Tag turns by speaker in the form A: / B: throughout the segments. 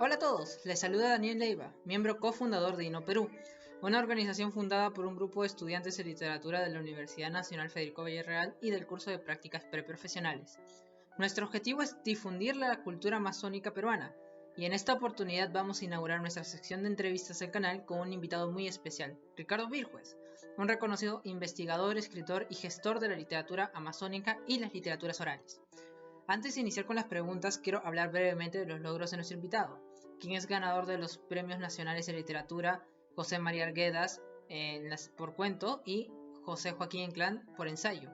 A: Hola a todos, les saluda Daniel Leiva, miembro cofundador de INOPerú, una organización fundada por un grupo de estudiantes de literatura de la Universidad Nacional Federico Villarreal y del curso de prácticas preprofesionales. Nuestro objetivo es difundir la cultura amazónica peruana, y en esta oportunidad vamos a inaugurar nuestra sección de entrevistas al canal con un invitado muy especial, Ricardo Virjues, un reconocido investigador, escritor y gestor de la literatura amazónica y las literaturas orales. Antes de iniciar con las preguntas, quiero hablar brevemente de los logros de nuestro invitado, quien es ganador de los Premios Nacionales de Literatura José María Arguedas por cuento y José Joaquín Inclán por ensayo.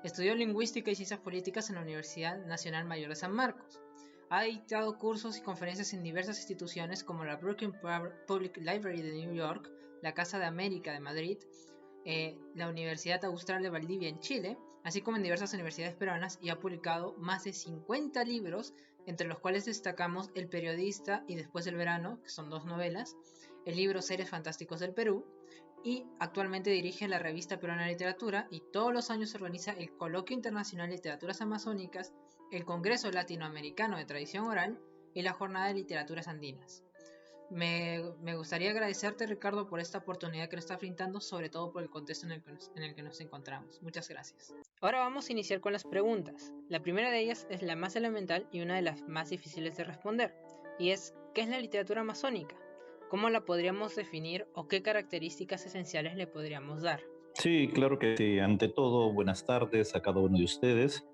A: Estudió lingüística y ciencias políticas en la Universidad Nacional Mayor de San Marcos. Ha dictado cursos y conferencias en diversas instituciones como la Brooklyn Public Library de New York, la Casa de América de Madrid, la Universidad Austral de Valdivia en Chile, así como en diversas universidades peruanas, y ha publicado más de 50 libros, entre los cuales destacamos El periodista y Después del verano, que son dos novelas, el libro Seres Fantásticos del Perú, y actualmente dirige la revista Peruana de Literatura, y todos los años organiza el Coloquio Internacional de Literaturas Amazónicas, el Congreso Latinoamericano de Tradición Oral y la Jornada de Literaturas Andinas. Me gustaría agradecerte, Ricardo, por esta oportunidad que nos está brindando, sobre todo por el contexto en el que nos encontramos. Muchas gracias. Ahora vamos a iniciar con las preguntas. La primera de ellas es la más elemental y una de las más difíciles de responder, y es, ¿qué es la literatura amazónica? ¿Cómo la podríamos definir o qué características esenciales le podríamos dar?
B: Sí, claro que sí. Ante todo, buenas tardes a cada uno de ustedes.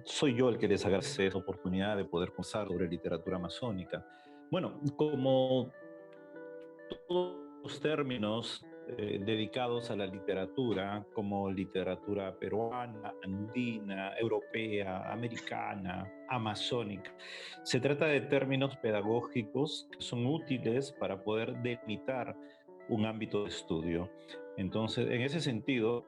B: Soy yo el que les agradece esa oportunidad de poder conversar sobre literatura amazónica. Bueno, como todos los términos dedicados a la literatura, como literatura peruana, andina, europea, americana, amazónica, se trata de términos pedagógicos que son útiles para poder delimitar un ámbito de estudio. Entonces, en ese sentido,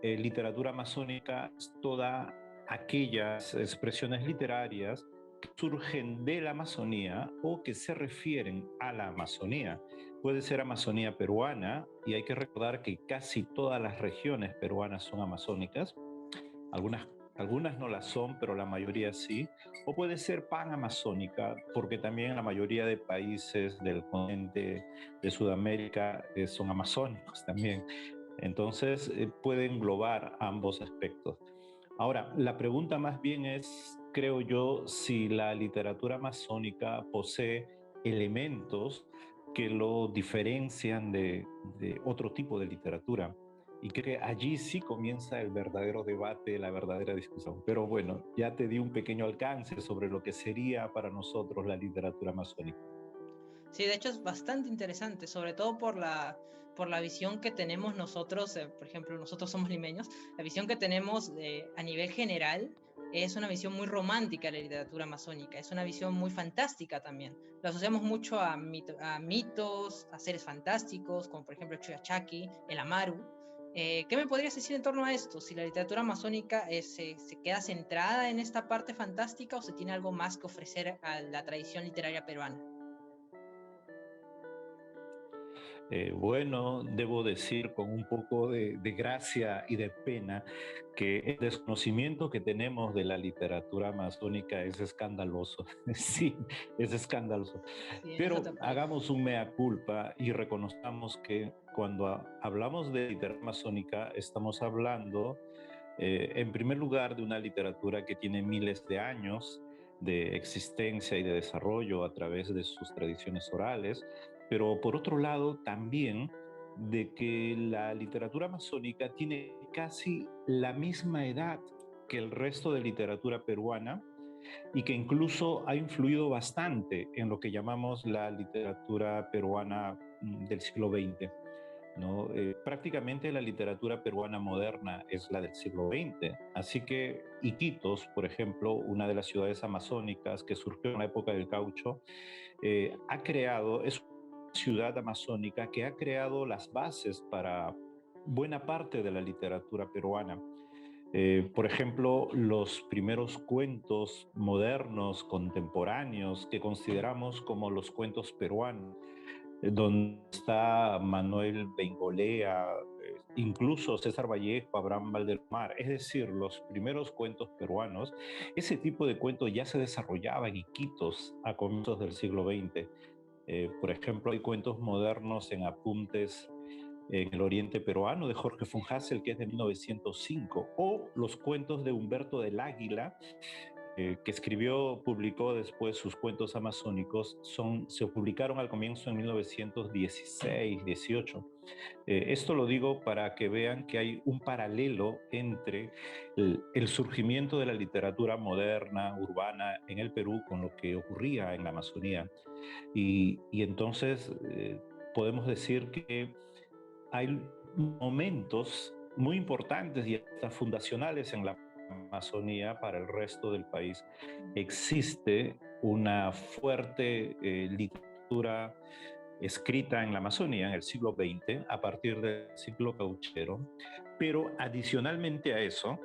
B: literatura amazónica es toda aquellas expresiones literarias que surgen de la Amazonía o que se refieren a la Amazonía. Puede ser Amazonía peruana, y hay que recordar que casi todas las regiones peruanas son amazónicas, algunas, algunas no las son, pero la mayoría sí, o puede ser panamazónica, porque también la mayoría de países del continente de Sudamérica son amazónicos también. Entonces puede englobar ambos aspectos. Ahora, la pregunta más bien es, creo yo, si la literatura amazónica posee elementos que lo diferencian de otro tipo de literatura. Y creo que allí sí comienza el verdadero debate, la verdadera discusión. Pero bueno, ya te di un pequeño alcance sobre lo que sería para nosotros la literatura amazónica.
A: Sí, de hecho es bastante interesante, sobre todo por la visión que tenemos nosotros, por ejemplo, nosotros somos limeños, la visión que tenemos a nivel general es una visión muy romántica de la literatura amazónica, es una visión muy fantástica también. Lo asociamos mucho a mitos, a seres fantásticos, como por ejemplo el Chuyachaki, el Amaru. ¿Qué me podrías decir en torno a esto? Si la literatura amazónica se queda centrada en esta parte fantástica o se tiene algo más que ofrecer a la tradición literaria peruana.
B: Bueno, debo decir con un poco de gracia y de pena que el desconocimiento que tenemos de la literatura amazónica es escandaloso. Sí, es escandaloso.
A: Sí, en eso te
B: Pero
A: apoyo.
B: hagamos un mea culpa y reconozcamos que cuando hablamos de literatura amazónica estamos hablando, en primer lugar, de una literatura que tiene miles de años de existencia y de desarrollo a través de sus tradiciones orales, pero por otro lado también de que la literatura amazónica tiene casi la misma edad que el resto de literatura peruana y que incluso ha influido bastante en lo que llamamos la literatura peruana del siglo XX. ¿No? Prácticamente la literatura peruana moderna es la del siglo XX. Así que Iquitos, por ejemplo, una de las ciudades amazónicas que surgió en la época del caucho, es una ciudad amazónica que ha creado las bases para buena parte de la literatura peruana. Por ejemplo, los primeros cuentos modernos, contemporáneos, que consideramos como los cuentos peruanos, donde está Manuel Bengolea, incluso César Vallejo, Abraham Valdemar, es decir, los primeros cuentos peruanos, ese tipo de cuento ya se desarrollaba en Iquitos a comienzos del siglo XX. Por ejemplo, hay cuentos modernos en apuntes en el oriente peruano de Jorge von Hassel, que es de 1905, o los cuentos de Humberto del Águila, que escribió, publicó después sus cuentos amazónicos, se publicaron al comienzo en 1916-18. Esto lo digo para que vean que hay un paralelo entre el surgimiento de la literatura moderna, urbana en el Perú con lo que ocurría en la Amazonía. Y entonces podemos decir que hay momentos muy importantes y hasta fundacionales en la Amazonía para el resto del país. Existe una fuerte literatura escrita en la Amazonía en el siglo XX, a partir del ciclo cauchero, pero adicionalmente a eso,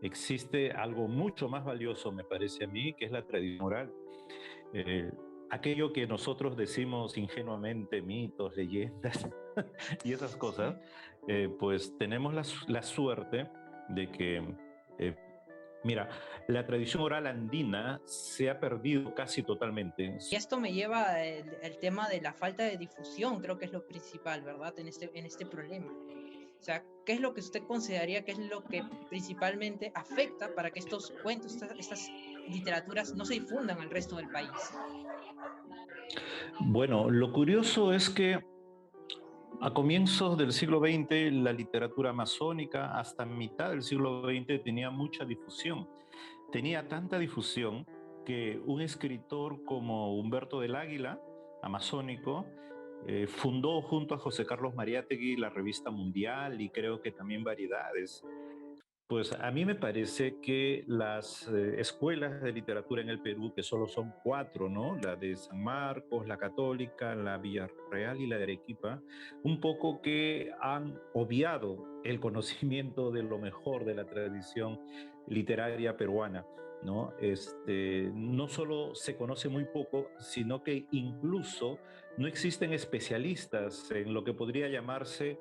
B: existe algo mucho más valioso, me parece a mí, que es la tradición oral. Eh, Aquello que nosotros decimos ingenuamente, mitos, leyendas y esas cosas, pues tenemos la suerte de que, eh, mira, la tradición oral andina se ha perdido casi totalmente.
A: Y esto me lleva al tema de la falta de difusión, creo que es lo principal, ¿verdad? En este problema. O sea, ¿qué es lo que usted consideraría que es lo que principalmente afecta para que estos cuentos, estas literaturas no se difundan al resto del país?
B: Bueno, lo curioso es que a comienzos del siglo XX, la literatura amazónica, hasta mitad del siglo XX, tenía mucha difusión. Tenía tanta difusión que un escritor como Humberto del Águila, amazónico, fundó junto a José Carlos Mariátegui la revista Mundial y creo que también Variedades. Pues a mí me parece que las escuelas de literatura en el Perú, que solo son cuatro, ¿no? La de San Marcos, la Católica, la Villarreal y la de Arequipa, un poco que han obviado el conocimiento de lo mejor de la tradición literaria peruana, ¿no? No solo se conoce muy poco, sino que incluso no existen especialistas en lo que podría llamarse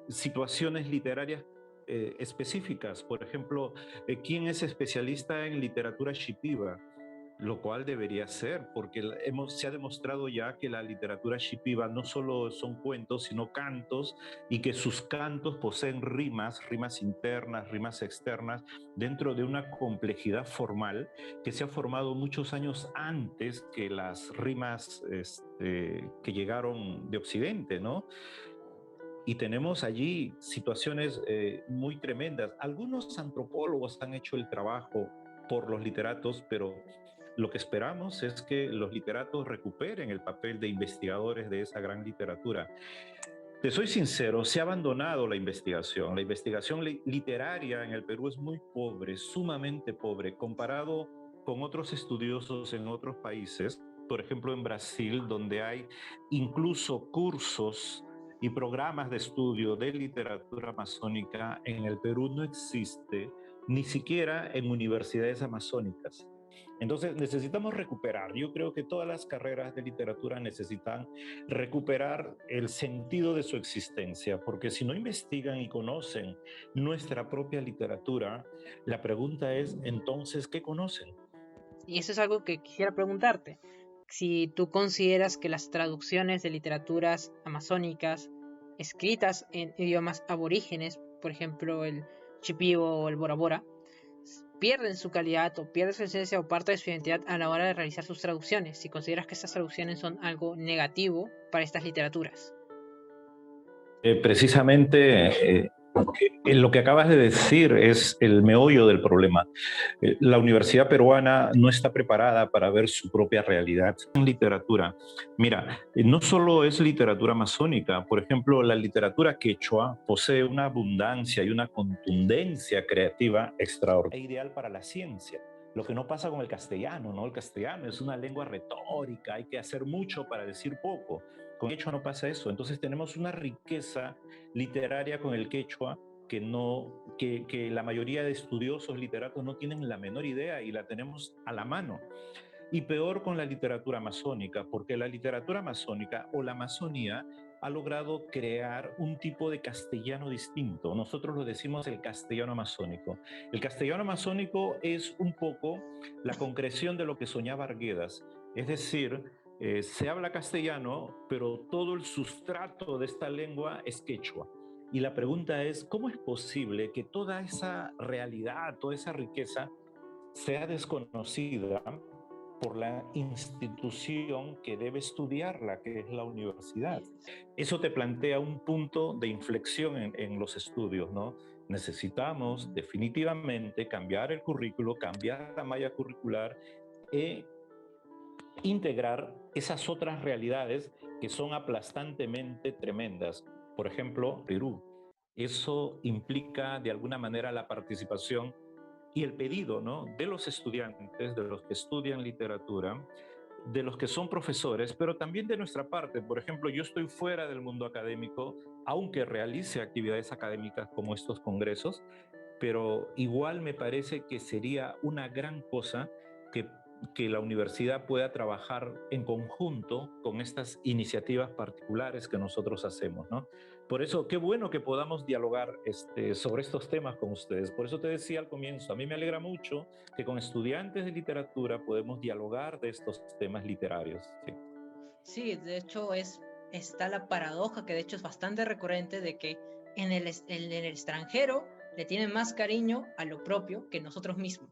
B: situaciones literarias específicas. Por ejemplo, ¿quién es especialista en literatura shipiba? Lo cual debería ser, porque se ha demostrado ya que la literatura shipiba no solo son cuentos, sino cantos, y que sus cantos poseen rimas internas, rimas externas, dentro de una complejidad formal que se ha formado muchos años antes que las rimas que llegaron de Occidente, ¿no? Y tenemos allí situaciones muy tremendas. Algunos antropólogos han hecho el trabajo por los literatos, pero lo que esperamos es que los literatos recuperen el papel de investigadores de esa gran literatura. Te soy sincero, se ha abandonado la investigación. La investigación literaria en el Perú es muy pobre, sumamente pobre, comparado con otros estudiosos en otros países, por ejemplo en Brasil, donde hay incluso cursos y programas de estudio de literatura amazónica. En el Perú no existe, ni siquiera en universidades amazónicas. Entonces necesitamos recuperar. Yo creo que todas las carreras de literatura necesitan recuperar el sentido de su existencia, porque si no investigan y conocen nuestra propia literatura, la pregunta es entonces, ¿qué conocen?
A: Y eso es algo que quisiera preguntarte. Si tú consideras que las traducciones de literaturas amazónicas escritas en idiomas aborígenes, por ejemplo el Shipibo o el Bora Bora, pierden su calidad o pierden su esencia o parte de su identidad a la hora de realizar sus traducciones, si consideras que estas traducciones son algo negativo para estas literaturas.
B: Precisamente lo que acabas de decir es el meollo del problema. La universidad peruana no está preparada para ver su propia realidad en literatura. Mira, no solo es literatura amazónica, por ejemplo, la literatura quechua posee una abundancia y una contundencia creativa extraordinaria e ideal para la ciencia. Lo que no pasa con el castellano, ¿no? El castellano es una lengua retórica, hay que hacer mucho para decir poco. Con el quechua no pasa eso. Entonces tenemos una riqueza literaria con el quechua que la mayoría de estudiosos literatos no tienen la menor idea y la tenemos a la mano. Y peor con la literatura amazónica, porque la literatura amazónica o la Amazonía ha logrado crear un tipo de castellano distinto. Nosotros lo decimos el castellano amazónico. El castellano amazónico es un poco la concreción de lo que soñaba Arguedas. Es decir, se habla castellano, pero todo el sustrato de esta lengua es quechua. Y la pregunta es, ¿cómo es posible que toda esa realidad, toda esa riqueza sea desconocida por la institución que debe estudiarla, que es la universidad? Eso te plantea un punto de inflexión en los estudios, ¿no? Necesitamos definitivamente cambiar el currículo, cambiar la malla curricular e integrar esas otras realidades que son aplastantemente tremendas. Por ejemplo, Perú. Eso implica de alguna manera la participación y el pedido, ¿no?, de los estudiantes, de los que estudian literatura, de los que son profesores, pero también de nuestra parte. Por ejemplo, yo estoy fuera del mundo académico, aunque realice actividades académicas como estos congresos, pero igual me parece que sería una gran cosa que, que la universidad pueda trabajar en conjunto con estas iniciativas particulares que nosotros hacemos, ¿no? Por eso, qué bueno que podamos dialogar sobre estos temas con ustedes. Por eso te decía al comienzo, a mí me alegra mucho que con estudiantes de literatura podemos dialogar de estos temas literarios. Sí,
A: Sí, de hecho está la paradoja, que de hecho es bastante recurrente, de que en el extranjero le tienen más cariño a lo propio que nosotros mismos.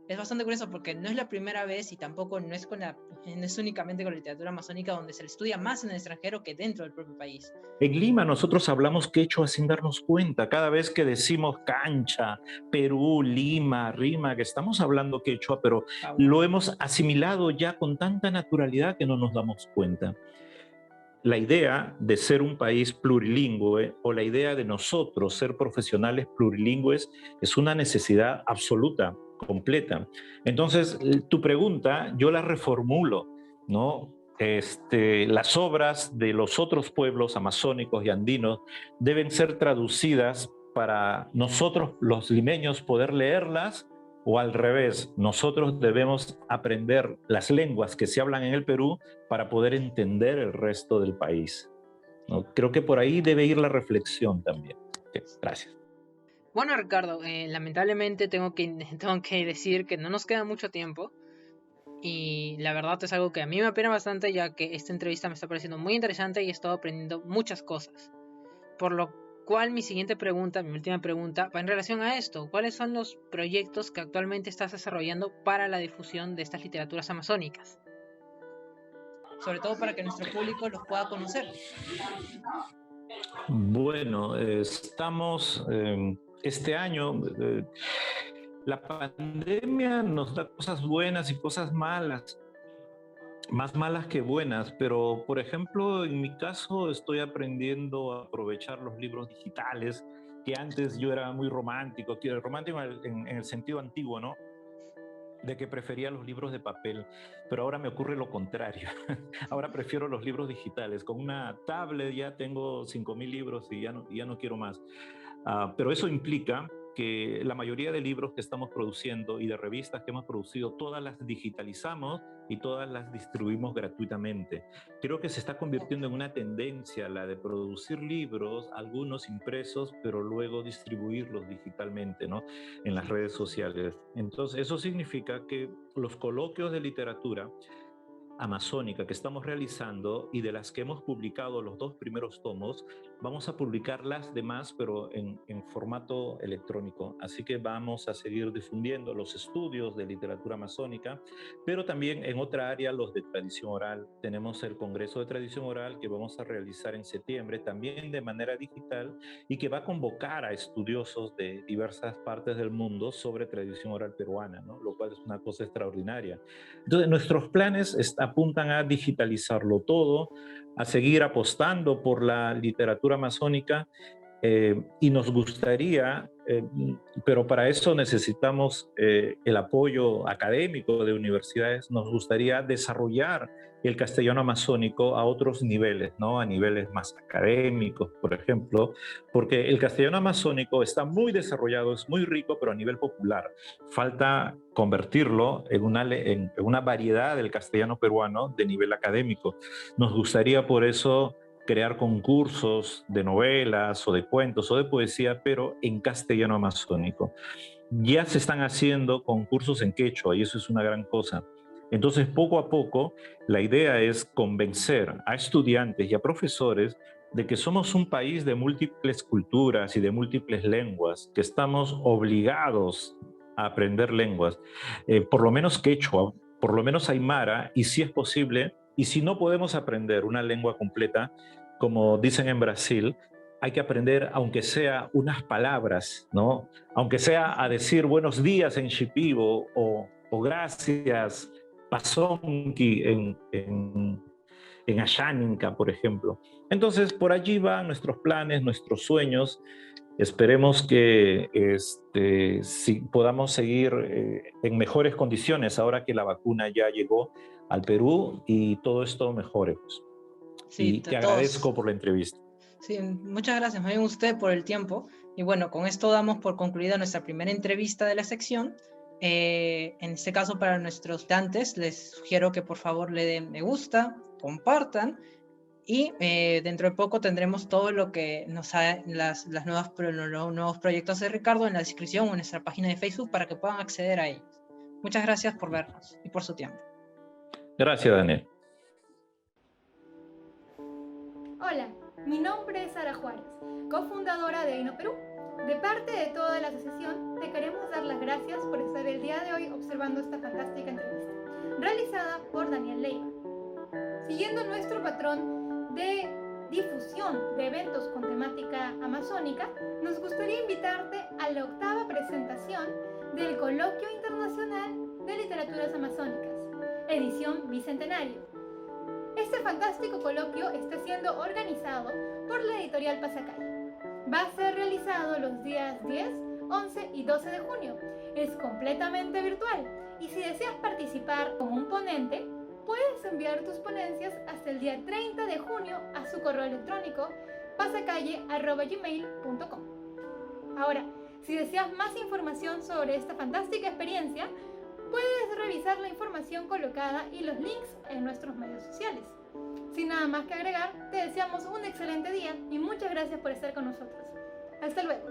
A: Es bastante curioso porque no es la primera vez y tampoco no es únicamente con la literatura amazónica donde se le estudia más en el extranjero que dentro del propio país.
B: en Lima nosotros hablamos quechua sin darnos cuenta. Cada vez que decimos cancha, Perú, Lima, Rima, que estamos hablando quechua, pero lo hemos asimilado ya con tanta naturalidad que no nos damos cuenta. La idea de ser un país plurilingüe o la idea de nosotros ser profesionales plurilingües es una necesidad absoluta, completa. Entonces, tu pregunta yo la reformulo, ¿no? Las obras de los otros pueblos amazónicos y andinos deben ser traducidas para nosotros, los limeños, poder leerlas, o al revés, nosotros debemos aprender las lenguas que se hablan en el Perú para poder entender el resto del país, ¿no? Creo que por ahí debe ir la reflexión también. Okay, gracias.
A: Bueno, Ricardo, lamentablemente tengo que decir que no nos queda mucho tiempo y la verdad es algo que a mí me apena bastante, ya que esta entrevista me está pareciendo muy interesante y he estado aprendiendo muchas cosas. Por lo cual mi siguiente pregunta, mi última pregunta, va en relación a esto. ¿Cuáles son los proyectos que actualmente estás desarrollando para la difusión de estas literaturas amazónicas? Sobre todo para que nuestro público los pueda conocer.
B: Bueno, estamos este año, la pandemia nos da cosas buenas y cosas malas, más malas que buenas, pero por ejemplo, en mi caso estoy aprendiendo a aprovechar los libros digitales, que antes yo era muy romántico, romántico en el sentido antiguo, ¿no? De que prefería los libros de papel, pero ahora me ocurre lo contrario. Ahora prefiero los libros digitales. Con una tablet ya tengo 5.000 libros y ya no quiero más. Pero eso implica que la mayoría de libros que estamos produciendo y de revistas que hemos producido, todas las digitalizamos y todas las distribuimos gratuitamente. Creo que se está convirtiendo en una tendencia la de producir libros, algunos impresos, pero luego distribuirlos digitalmente, ¿no?, en las redes sociales. Entonces, eso significa que los coloquios de literatura amazónica que estamos realizando y de las que hemos publicado los 2 primeros tomos, vamos a publicar las demás, pero en formato electrónico. Así que vamos a seguir difundiendo los estudios de literatura amazónica, pero también en otra área los de tradición oral. Tenemos el Congreso de Tradición Oral que vamos a realizar en septiembre, también de manera digital, y que va a convocar a estudiosos de diversas partes del mundo sobre tradición oral peruana, ¿no?, lo cual es una cosa extraordinaria. Entonces, nuestros planes apuntan a digitalizarlo todo, a seguir apostando por la literatura amazónica, y nos gustaría, pero para eso necesitamos el apoyo académico de universidades, nos gustaría desarrollar el castellano amazónico a otros niveles, ¿no?, a niveles más académicos, por ejemplo, porque el castellano amazónico está muy desarrollado, es muy rico, pero a nivel popular. Falta convertirlo en una variedad del castellano peruano de nivel académico. Nos gustaría por eso crear concursos de novelas o de cuentos o de poesía, pero en castellano amazónico. Ya se están haciendo concursos en quechua y eso es una gran cosa. Entonces, poco a poco, la idea es convencer a estudiantes y a profesores de que somos un país de múltiples culturas y de múltiples lenguas, que estamos obligados a aprender lenguas, por lo menos quechua, por lo menos aymara, y si es posible, y si no podemos aprender una lengua completa, como dicen en Brasil, hay que aprender, aunque sea unas palabras, ¿no? Aunque sea a decir buenos días en Shipibo o gracias, Pasonki en Ashaninka, por ejemplo. Entonces, por allí van nuestros planes, nuestros sueños. Esperemos que si podamos seguir en mejores condiciones ahora que la vacuna ya llegó al Perú y todo esto mejore. Pues.
A: Sí,
B: Y te agradezco
A: todos.
B: por la entrevista.
A: Sí, muchas gracias, más bien usted por el tiempo. Y bueno, con esto damos por concluida nuestra primera entrevista de la sección. En este caso, para nuestros estudiantes, les sugiero que por favor le den me gusta, compartan y dentro de poco tendremos todo lo que nos ha, los nuevos proyectos de Ricardo en la descripción o en nuestra página de Facebook para que puedan acceder a ellos. Muchas gracias por vernos y por su tiempo.
B: Gracias, Daniel.
C: Hola, mi nombre es Sara Juárez, cofundadora de INO Perú. De parte de toda la asociación, te queremos dar las gracias por estar el día de hoy observando esta fantástica entrevista, realizada por Daniel Leiva. Siguiendo nuestro patrón de difusión de eventos con temática amazónica, nos gustaría invitarte a la 8ª presentación del Coloquio Internacional de Literaturas Amazónicas, edición bicentenario. Este fantástico coloquio está siendo organizado por la editorial Pasacalle. Va a ser realizado los días 10, 11 y 12 de junio. Es completamente virtual y si deseas participar como un ponente, puedes enviar tus ponencias hasta el día 30 de junio a su correo electrónico pasacalle@gmail.com. Ahora, si deseas más información sobre esta fantástica experiencia, puedes revisar la información colocada y los links en nuestros medios sociales. Sin nada más que agregar, te deseamos un excelente día y muchas gracias por estar con nosotros. Hasta luego.